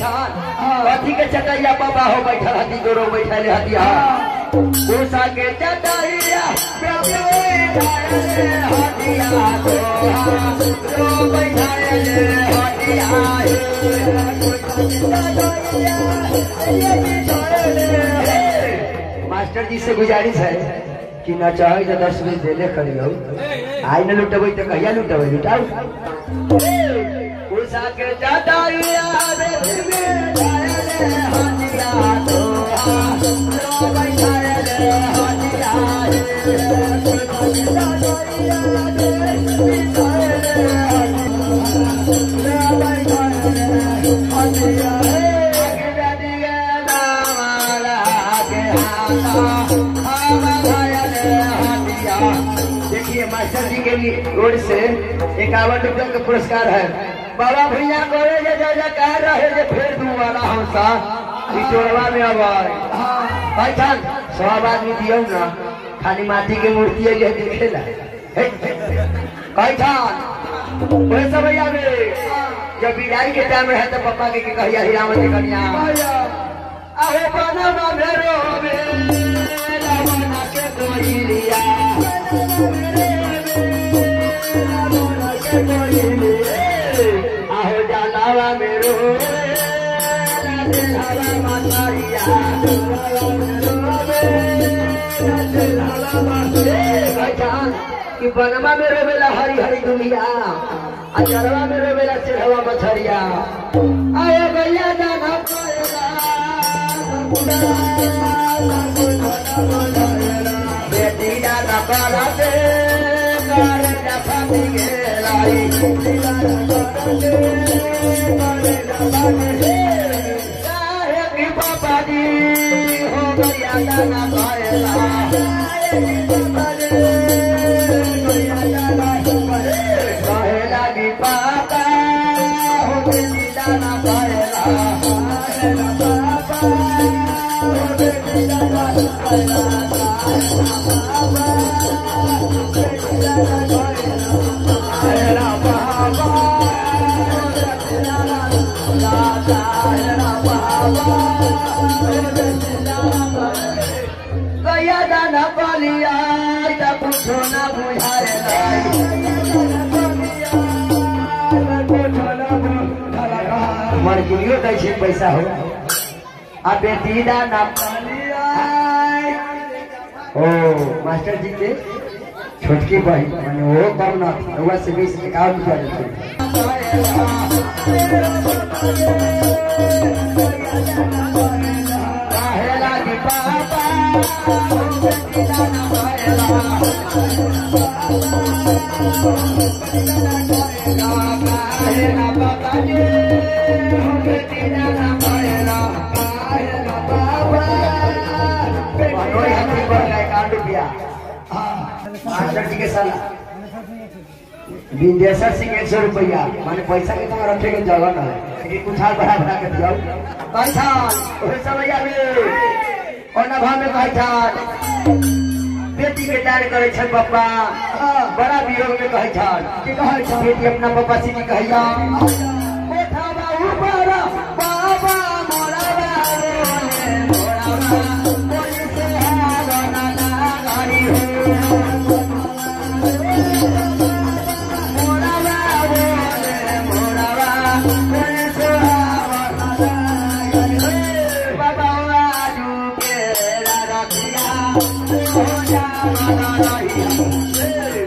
कथी के चटैया बाबा हो बैठल हती गोरो बैठल हतिया उषा के चटैया मास्टर जी से गुजारिश है कि न चाहे तो 10 मिनट देले करियो आई न लुटबै तो कहिया लुटबै लुटाऊ उषा के चटैया देखिए मास्टर जी के लिए रोड से 51 रुपये का पुरस्कार है। बाबा भैया गोरे जयकार रहे जे फिर दू वाला हमसा बिचोड़वा में अब भाई था 100 आदमी दियो ना खाली माटी के मूर्ति है देखेला कही था वैसा भैया जब विदाई के टाइम रहे तो पापा के कहिया हीरावती कन्या अरे बनवा मेरो बना के कोई लिया आहो जानावा मेरो कि बनवा में रोवेला हरी हरी दुनिया अचरवा में रोवेला चिड़वा मछरिया आए भैया जाना बेटी जाना पाला से पापा जी हो गया जाना पाएला पापा हो गया जाना गया जाना पालिया पूछो ना बुझाए मरगियो कैसे पैसा हो अब बेटी ना ओ मास्टर जी के छोटकी बहन मैंने वो कम ना हुआ से 20 51 रुपया देते मास्टर जी के साला विंदेश्वर सिंह 100 रुपया माने पैसा के तुम्हारा रखे के जगह ना है कि कुछ हाल बढ़ा बढ़ा के दियो पैसा ओहे समैया में ओना भाव में कहै था बेटी के दान करे छ पापा बड़ा वियोग में कहै था कि कहै छ बेटी अपना पापा से की कहैया कोठा बाबू बड़ा बाबा मोरा बोली से हागना ना गाड़ी हो